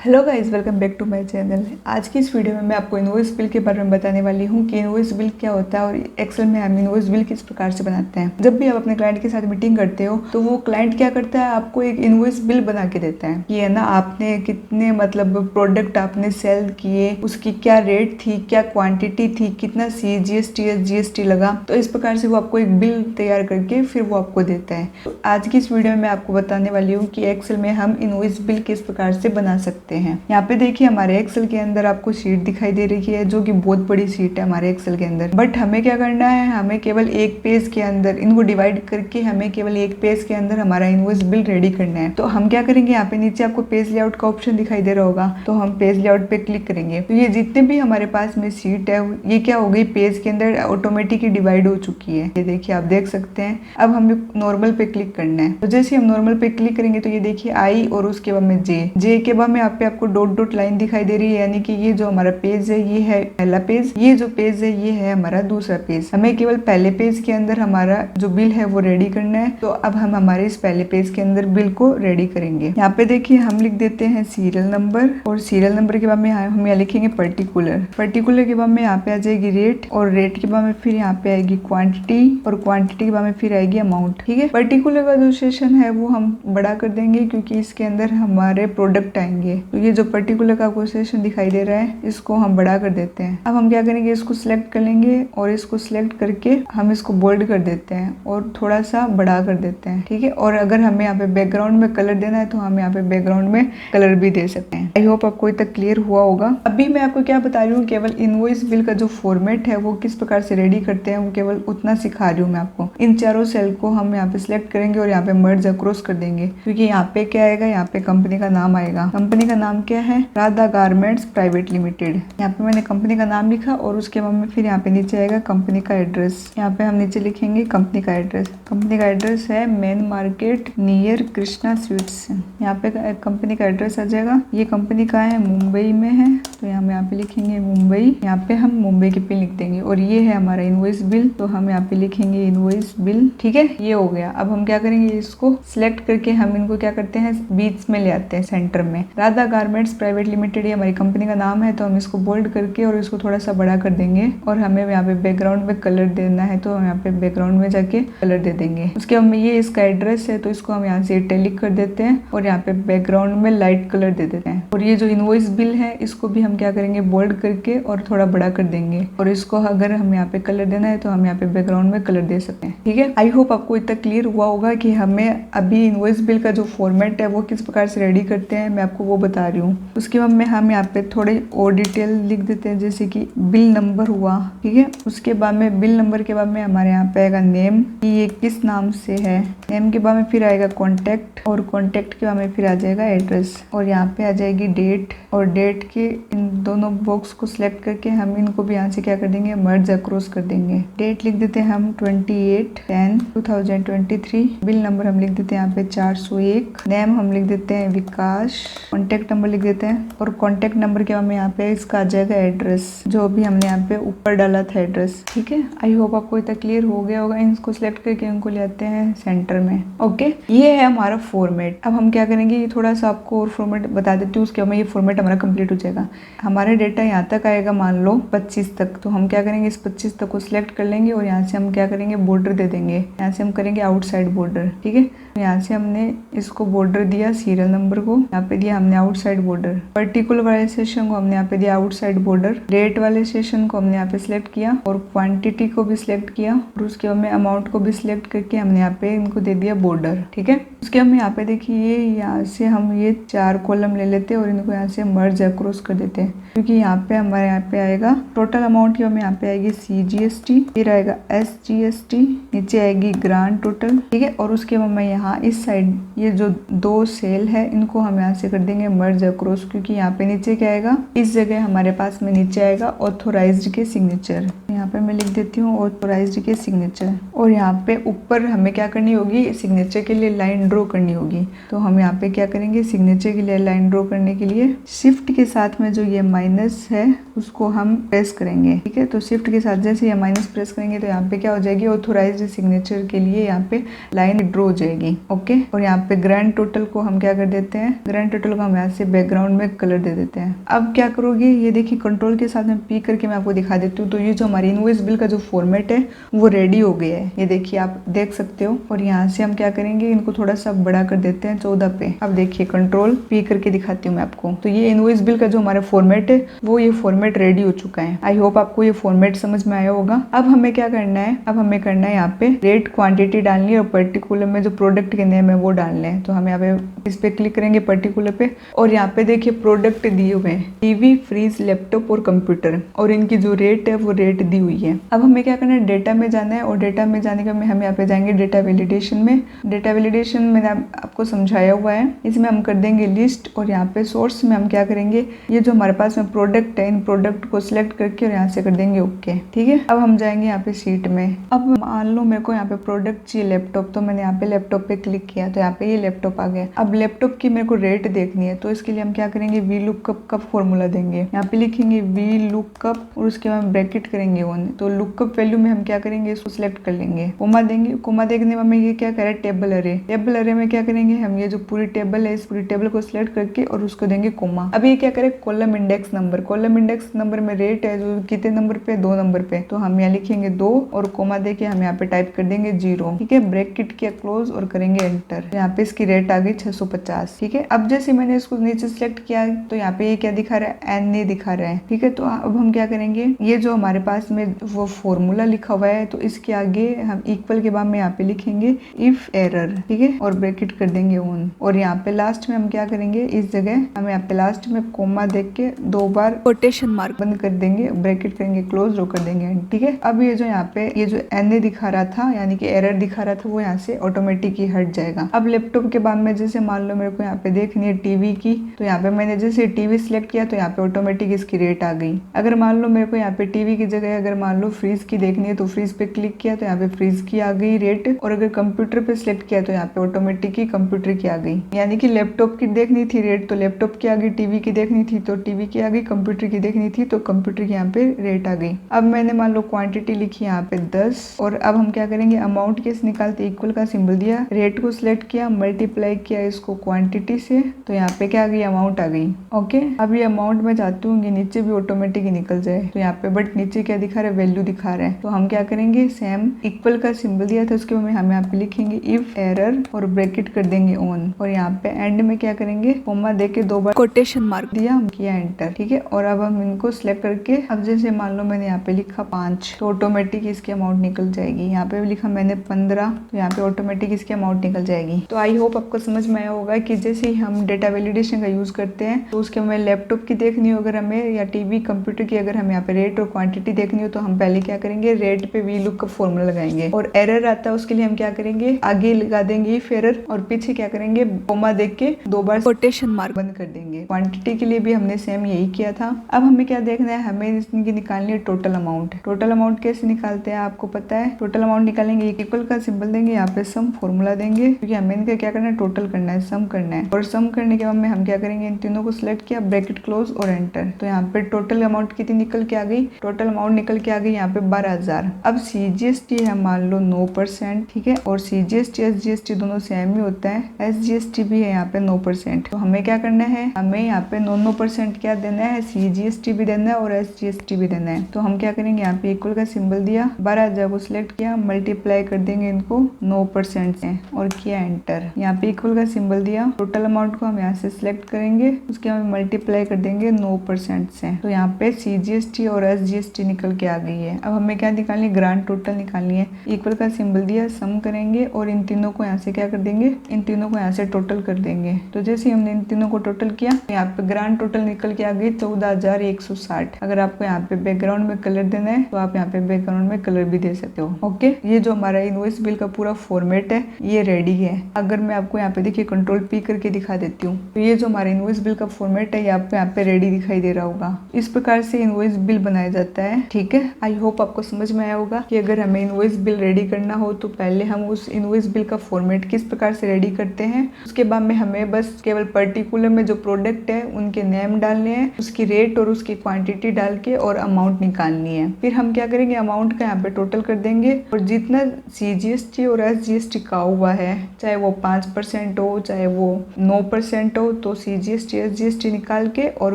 Hello guys, welcome back to my channel. आज की इस वीडियो में मैं आपको इनवॉइस बिल के बारे में बताने वाली हूँ कि इनवॉइस बिल क्या होता है और एक्सेल में हम इनवॉइस बिल किस प्रकार से बनाते हैं। जब भी आप अपने क्लाइंट के साथ मीटिंग करते हो तो वो क्लाइंट क्या करता है, आपको एक इनवॉइस बिल बना के देता है कि है ना, आपने कितने प्रोडक्ट आपने सेल किए, उसकी क्या रेट थी, क्या क्वांटिटी थी, कितना जीएसटी लगा। तो इस प्रकार से वो आपको एक बिल तैयार करके फिर वो आपको देता है। तो आज की इस वीडियो में मैं आपको बताने वाली हूँ कि एक्सेल में हम इनवॉइस बिल किस प्रकार से बना सकते हैं। यहाँ पे देखिए, हमारे एक्सेल के अंदर आपको शीट दिखाई दे रही है जो कि बहुत बड़ी शीट है हमारे एक्सेल के अंदर। बट हमें क्या करना है, हमें केवल एक पेज के अंदर इनको डिवाइड करके हमें केवल एक पेज के अंदर हमारा इनवॉइस बिल रेडी करना है। तो हम क्या करेंगे, यहाँ पे नीचे आपको पेज लेआउट का ऑप्शन दिखाई दे रहा होगा, तो हम पेज लेआउट पे क्लिक करेंगे। तो ये जितने भी हमारे पास में शीट है ये क्या हो गई, पेज के अंदर ऑटोमेटिकली डिवाइड हो चुकी है। ये देखिए, आप देख सकते हैं। अब हमें नॉर्मल पे क्लिक करना है। तो जैसे हम नॉर्मल पे क्लिक करेंगे तो ये देखिए आई और उसके बाद में जे के बाद में यहाँ पे आपको डॉट डॉट लाइन दिखाई दे रही है, यानी कि ये जो हमारा पेज है ये है पहला पेज, ये जो पेज है ये है हमारा दूसरा पेज। हमें केवल पहले पेज के अंदर हमारा जो बिल है वो रेडी करना है। तो अब हम हमारे इस पहले पेज के अंदर बिल को रेडी करेंगे। यहाँ पे देखिए, हम लिख देते हैं सीरियल नंबर, और सीरियल नंबर के बाद में हम यहाँ लिखेंगे पर्टिकुलर के बाद में यहाँ पे आ जाएगी रेट, और रेट के बाद में फिर यहाँ पे आएगी क्वांटिटी, और क्वांटिटी के बाद में फिर आएगी अमाउंट। ठीक है, पर्टिकुलर का जो सेशन है वो हम बड़ा कर देंगे क्योंकि इसके अंदर हमारे प्रोडक्ट आएंगे। तो ये जो पर्टिकुलर का क्वेश्चन दिखाई दे रहा है इसको हम बड़ा कर देते हैं। अब हम क्या करेंगे, इसको सिलेक्ट कर लेंगे और इसको सिलेक्ट करके हम इसको बोल्ड कर देते हैं और थोड़ा सा बड़ा कर देते हैं। ठीक है, और अगर हमें यहाँ पे बैकग्राउंड में कलर देना है तो हम यहाँ पे बैकग्राउंड में कलर भी दे सकते हैं। आई होप आपको तक क्लियर हुआ होगा। अभी मैं आपको क्या बता रही हूँ, केवल इनवॉइस बिल का जो फॉर्मेट है वो किस प्रकार से रेडी करते हैं वो केवल उतना सिखा रही हूँ मैं आपको। इन चारों सेल को हम यहाँ पे सिलेक्ट करेंगे और यहाँ पे मर्ज अक्रॉस कर देंगे, क्योंकि यहाँ पे क्या आएगा, यहाँ पे कंपनी का नाम आएगा। कंपनी का नाम क्या है, राधा गारमेंट्स प्राइवेट लिमिटेड। यहाँ पे मैंने कंपनी का नाम लिखा और उसके बाद में फिर यहाँ पे नीचे आएगा कंपनी का एड्रेस। यहाँ पे हम नीचे लिखेंगे कंपनी का एड्रेस। कंपनी का एड्रेस है main market near Krishna sweets. यहाँ पे कंपनी का एड्रेस आ जाएगा। ये कंपनी का है, मुंबई में है, तो हम यहाँ पे लिखेंगे मुंबई। यहाँ पे हम मुंबई के पिन लिख देंगे। और ये है हमारा इनवॉइस बिल, तो हम यहाँ पे लिखेंगे इनवॉइस बिल। ठीक है, ये हो गया। अब हम क्या करेंगे, इसको सिलेक्ट करके हम इनको क्या करते हैं, बीच में ले आते हैं, सेंटर में। राधा गारमेंट्स प्राइवेट लिमिटेड ये हमारी कंपनी का नाम है, तो हम इसको बोल्ड करके और इसको थोड़ा सा बड़ा कर देंगे। और हमें यहाँ पे बैकग्राउंड में कलर देना है तो हम यहाँ पे बैकग्राउंड में जाके कलर दे देंगे। उसके बाद में ये इसका एड्रेस है, तो इसको हम यहाँ से इटैलिक कर देते हैं और यहाँ पे बैकग्राउंड में लाइट कलर दे देते हैं। और ये जो इनवॉइस बिल है इसको भी हम क्या करेंगे, बोल्ड करके और थोड़ा बड़ा कर देंगे। और इसको अगर हम यहाँ पे कलर देना है तो हम यहाँ पे बैकग्राउंड में कलर दे सकते हैं। ठीक है, आई होप आपको इतना क्लियर हुआ होगा कि हमें अभी इनवॉइस बिल का जो फॉर्मेट है वो किस प्रकार से रेडी करते हैं, मैं आपको वो बता रही हूँ। उसके बाद में हम यहाँ पे थोड़े और डिटेल लिख देते हैं, जैसे कि बिल नंबर हुआ। ठीक है, उसके बाद में बिल नंबर के बाद में हमारे यहाँ पे आएगा नेम, कि ये किस नाम से है। नेम के बाद में फिर आएगा कॉन्टैक्ट, और कॉन्टैक्ट के बाद में फिर आ जाएगा एड्रेस। और यहाँ पे आ जाएगी डेट, और डेट के इन दोनों बॉक्स को सिलेक्ट करके हम इनको भी यहाँ से क्या कर देंगे, मर्ज अक्रॉस कर देंगे। डेट लिख देते हैं हम 28/10/2023। बिल नंबर हम लिख देते हैं यहाँ पे 401। नेम हम लिख देते हैं विकास। कॉन्टैक्ट नंबर लिख देते हैं, और कॉन्टैक्ट नंबर के बाद में यहाँ पे इसका आ जाएगा एड्रेस, जो भी हमने यहाँ पे ऊपर डाला था एड्रेस। ठीक है, आई होप आपको इतना क्लियर हो गया होगा। इनको सिलेक्ट करके इनको ले आते हैं सेंटर में। ओके, ये है हमारा फॉर्मेट। अब हम क्या करेंगे, ये थोड़ा सा आपको और फॉर्मेट बता देती हूँ, उसके बाद में ये फॉर्मेट हमारा कंप्लीट हो जाएगा। हमारे डेटा यहाँ तक आएगा, मान लो 25 तक, तो हम क्या करेंगे, इस 25 तक को सिलेक्ट कर लेंगे और यहाँ से हम क्या करेंगे, बॉर्डर दे देंगे। यहाँ से हम करेंगे आउटसाइड बॉर्डर। ठीक है, यहाँ से हमने इसको बॉर्डर दिया, सीरियल नंबर को यहाँ पे दिया हमने आउटसाइड बॉर्डर। पर्टिकुलर वाले सेशन को हमने यहाँ पे दिया आउटसाइड बॉर्डर। रेट वाले सेशन को हमने यहाँ पे सिलेक्ट किया और क्वांटिटी को भी सिलेक्ट किया, और उसके बाद में अमाउंट को भी सिलेक्ट करके हमने यहाँ पे इनको दे दिया बॉर्डर। ठीक है, उसके बाद में यहाँ पे देखिए, यहाँ से हम ये 4 कॉलम ले लेते हैं और इनको यहाँ से मर्ज अक्रॉस कर देते हैं, क्योंकि यहाँ पे हमारे यहाँ पे आएगा टोटल अमाउंट की हमें यहाँ पे आएगी CGST, फिर आएगा SGST, नीचे आएगी ग्रांड टोटल। ठीक है, और उसके बाद में यहाँ इस साइड ये जो 2 सेल है इनको हम यहाँ से कर देंगे मर्ज अक्रॉस, क्योंकि यहाँ पे नीचे क्या आएगा, इस जगह हमारे पास में नीचे आएगा ऑथोराइज्ड के सिग्नेचर। यहाँ पे मैं लिख देती हूँ ऑथोराइज्ड के सिग्नेचर। और यहाँ पे ऊपर हमें क्या करनी होगी, सिग्नेचर के लिए लाइन ड्रॉ करनी होगी। तो हम यहाँ पे क्या करेंगे, सिग्नेचर के लिए लाइन ड्रॉ करने के लिए शिफ्ट के साथ में जो ये माइनस है उसको हम प्रेस करेंगे। ठीक है, तो शिफ्ट के साथ जैसे ये माइनस प्रेस करेंगे तो यहाँ पे क्या हो जाएगी, ऑथोराइज्ड सिग्नेचर के लिए यहाँ पे लाइन ड्रॉ हो जाएगी। ओके, और यहाँ पे ग्रैंड टोटल को हम क्या कर देते हैं, ग्रैंड टोटल को हम यहाँ से बैकग्राउंड में कलर दे देते हैं। अब क्या करोगे, ये देखिए कंट्रोल के साथ में पी करके मैं आपको दिखा देती हूँ। तो ये जो हमारी इनवॉइस बिल का जो फॉर्मेट है वो रेडी हो गया है, ये देखिए आप देख सकते हो। और यहाँ से हम क्या करेंगे, इनको थोड़ा सा बड़ा कर देते हैं 14 पे। अब देखिए कंट्रोल पी करके दिखाती हूँ मैं आपको। तो ये इनवॉइस बिल का जो हमारा फॉर्मेट है वो ये फॉर्मेट रेडी हो चुका है। आई होप आपको ये फॉर्मेट समझ में आया होगा। अब हमें क्या करना है, अब हमें करना है यहाँ पे रेट क्वांटिटी डालनी है और पर्टिकुलर में जो प्रोडक्ट के नेम है वो डालने हैं। तो हम यहाँ पे इस पे क्लिक करेंगे पर्टिकुलर पे, और यहाँ पे देखिए प्रोडक्ट दिए हुए हैं टीवी, फ्रिज, लैपटॉप और कंप्यूटर, और इनकी जो रेट है वो रेट दी हुई है। अब हमें क्या करना है, डेटा में जाना है, और डेटा में जाने के हम यहाँ पे जाएंगे डेटा वैलिडेशन में। डेटा वैलिडेशन मैंने आपको समझाया हुआ है, इसमें हम कर देंगे लिस्ट, और यहाँ पे सोर्स में हम क्या करेंगे, ये जो हमारे पास में प्रोडक्ट है इन प्रोडक्ट को सिलेक्ट करके और यहाँ से कर देंगे ओके। ठीक है, अब हम जाएंगे यहाँ पे सीट में। अब मान लो मेरे को यहाँ पे प्रोडक्ट चाहिए लैपटॉप, तो मैंने यहाँ पे लैपटॉप पे क्लिक किया तो यहाँ पे ये लैपटॉप आ गया। अब लैपटॉप की मेरे को रेट देखनी है, तो इसके लिए हम क्या करेंगे, वी लुकअप का फॉर्मूला देंगे। यहाँ पे लिखेंगे वी लुकअप और उसके बाद ब्रैकेट करेंगे ऑन। तो लुकअप वैल्यू में हम क्या करेंगे, इसको सिलेक्ट कर लेंगे, कोमा देंगे। कोमा देखने में हमें ये क्या करे, टेबल अरे। टेबल अरे में क्या करेंगे, हम ये जो पूरी टेबल है इस पूरी टेबल को सिलेक्ट करके और उसको देंगे कोमा। अब ये क्या करे, column index number. Column index number में रेट है जो कितने नंबर पे, 2 नंबर पे, तो हम यहाँ लिखेंगे 2 और कोमा देके हम यहाँ पे टाइप कर देंगे 0। ठीक है, ब्रैकेट किया क्लोज और करेंगे एंटर। यहाँ पे इसकी रेट आ गई 650। ठीक है, अब जैसे मैंने इसको नीचे सिलेक्ट किया तो यहाँ पे ये क्या दिखा रहा है, एन दिखा रहा है। ठीक है, तो अब हम क्या करेंगे, ये जो हमारे पास में वो फॉर्मूला लिखा हुआ है तो इसके आगे हम इक्वल के बाद में यहाँ पे लिखेंगे इफ एरर। ठीक है, और ब्रैकेट कर देंगे ऑन, और यहाँ पे लास्ट में हम क्या करेंगे, इस जगह हम यहाँ पे लास्ट में कोमा देख के 2 बार कोटेशन मार्क बंद कर देंगे, ब्रैकेट करेंगे क्लोज और कर देंगे। ठीक है, अब ये जो यहाँ पे ये जो एन दिखा रहा था यानी कि एरर दिखा रहा था वो यहाँ से ऑटोमेटिक ही हट जाएगा। अब लैपटॉप के बाद में जैसे मान लो मेरे को यहाँ पे देखनी है टीवी की, तो यहाँ पे मैंने जैसे टीवी सिलेक्ट किया तो यहाँ पे ऑटोमेटिक इसकी रेट आ गई। अगर मान लो मेरे को यहाँ पे टीवी की जगह अगर मान लो फ्रिज की देखनी है तो फ्रिज पे क्लिक किया तो यहाँ पे फ्रिज की आ गई रेट, और अगर कंप्यूटर पे सिलेक्ट किया तो यहाँ पे ऑटोमेटिक ही कंप्यूटर की आ गई। यानी कि लैपटॉप की देखनी थी रेट तो लैपटॉप की आ गई, टीवी की देखनी थी तो टीवी की आ गई, कंप्यूटर की देखनी थी तो कंप्यूटर की यहाँ पे रेट आ गई। अब मैंने मान लो क्वांटिटी लिखी यहाँ पे 10, और अब हम क्या करेंगे, अमाउंट कैसे निकालते, इक्वल का सिंबल दिया, रेट को सिलेक्ट किया, मल्टीप्लाई किया इसको क्वांटिटी से, तो यहाँ पे क्या आ गई, अमाउंट आ गई। ओके, अब ये अमाउंट में जाती हूँ नीचे भी ऑटोमेटिक ही निकल जाए तो यहाँ पे, बट नीचे क्या दिखा रहा है, वैल्यू दिखा रहा है। तो हम क्या करेंगे, सेम इक्वल का सिंबल दिया था उसके बाद हम यहाँ पे लिखेंगे इफ एरर और ब्रैकेट कर देंगे ऑन, और यहाँ पे एंड में क्या करेंगे, कोमा देके 2 बार कोटेशन मार्क दिया, हम किया एंटर। ठीक है, और अब हम इनको सिलेक्ट करके, अब जैसे मान लो मैंने यहाँ पे लिखा 5 तो ऑटोमेटिक इसकी अमाउंट निकल जाएगी। यहाँ पे लिखा मैंने 15 तो यहाँ पे ऑटोमेटिक इसकी अमाउंट निकल जाएगी। तो आई होप आपको समझ में आया होगा कि जैसे ही हम डेटा वैलिडेशन का यूज करते हैं तो उसके हमें लैपटॉप की देखनी हो अगर हमें, या टीवी कंप्यूटर की अगर हमें यहाँ पे रेट और क्वांटिटी देखनी हो तो हम पहले क्या करेंगे, रेट पे वी लुक का फॉर्मूला लगाएंगे, और एरर आता है उसके लिए हम क्या करेंगे, आगे लगा देंगे इफ एरर और पीछे क्या करेंगे, कोमा देख के 2 बार कोटेशन मार्क बंद कर देंगे। क्वांटिटी के लिए भी हमने सेम यही किया था। अब हमें क्या देखना है, हमें इसकी निकालनी है टोटल अमाउंट। टोटल अमाउंट कैसे निकालते हैं आपको पता है, टोटल अमाउंट निकालेंगे, इक्वल का सिंबल देंगे, यहाँ पे सम फॉर्मूला देंगे, क्योंकि हमें इनका क्या करना है, टोटल करना है, सम करना है, और सम करने के बाद में हम क्या करेंगे, इन तीनों को सिलेक्ट किया, ब्रैकेट क्लोज और एंटर। तो यहाँ पे टोटल अमाउंट कितनी निकल के आ गई, टोटल अमाउंट निकल के आ गई यहाँ पे 12,000। अब CGST है मान लो 9%। ठीक है, और CGST SGST दोनों सेम ही होता है, SGST भी है यहाँ पे 9%। तो हमें क्या करना है, हमें यहाँ पे 9% क्या देना है, CGST भी देना है और SGST भी देना है। तो हम क्या करेंगे, यहाँ पे इक्वल का सिंबल दिया, 12,000 को सिलेक्ट किया, मल्टीप्लाई कर देंगे इनको 9% से और किया एंटर। यहाँ पे इक्वल का सिंबल दिया, टोटल अमाउंट को हम यहाँ से सिलेक्ट करेंगे, उसके हम मल्टीप्लाई कर देंगे 9% से, तो यहाँ पे CGST और SGST निकल के आ गई है। अब हमें क्या निकालनी है, ग्रांड टोटल निकालनी है। इक्वल का सिंबल दिया, सम करेंगे और इन तीनों को यहाँ से क्या कर देंगे, इन तीनों को यहाँ से टोटल कर देंगे। तो जैसे हमने इन तीनों को टोटल किया तो यहाँ पे ग्रांड टोटल निकल के आ गई 14,160। अगर आपको यहाँ पे बैकग्राउंड में कलर देना है तो आप यहाँ पे बैकग्राउंड में कलर भी दे सकते हो। ओके, ये जो हमारा इनवॉइस बिल का पूरा फॉर्मेट है ये रेडी है। अगर मैं आपको यहाँ पे देखिए कंट्रोल P करके दिखा देती हूँ तो ये जो हमारा इनवॉइस बिल का फॉर्मेट है ये आपको यहाँ पे रेडी दिखाई दे रहा होगा। इस प्रकार से इनवॉइस बिल बनाया जाता है। ठीक है, आई होप आपको समझ में आया होगा कि अगर हमें इनवॉइस बिल रेडी करना हो तो पहले हम उस इनवॉइस बिल का फॉर्मेट किस प्रकार से रेडी करते हैं, उसके बाद में हमें बस केवल पर्टिकुलर में जो प्रोडक्ट है उनके नेम डालने हैं, उसकी रेट और उसकी क्वांटिटी डाल के और अमाउंट निकालनी है। फिर हम क्या करेंगे, अमाउंट का यहाँ पे टोटल कर देंगे और जितना CGST और SGST का हुआ है, चाहे वो 5% हो, चाहे वो 9% हो, तो CGST SGST निकाल के और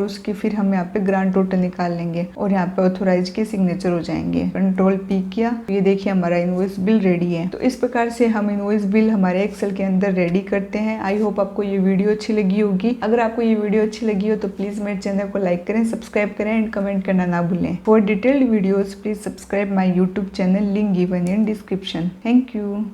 उसकी फिर हम यहाँ पे ग्रांड टोटल निकाल लेंगे और यहाँ पे ऑथोराइज के सिग्नेचर हो जाएंगे। कंट्रोल P किया, ये देखिए हमारा इनवॉइस बिल रेडी है। तो इस प्रकार से हम इनवॉइस बिल हमारे एक्सेल के अंदर रेडी करते हैं। आई होप आपको ये वीडियो अच्छी लगी होगी। अगर आपको ये वीडियो अच्छी लगी हो तो प्लीज मेरे चैनल को लाइक करें, सब्सक्राइब करें एंड कमेंट करना ना भूलें। For detailed videos please subscribe my YouTube channel, link given in description. Thank you.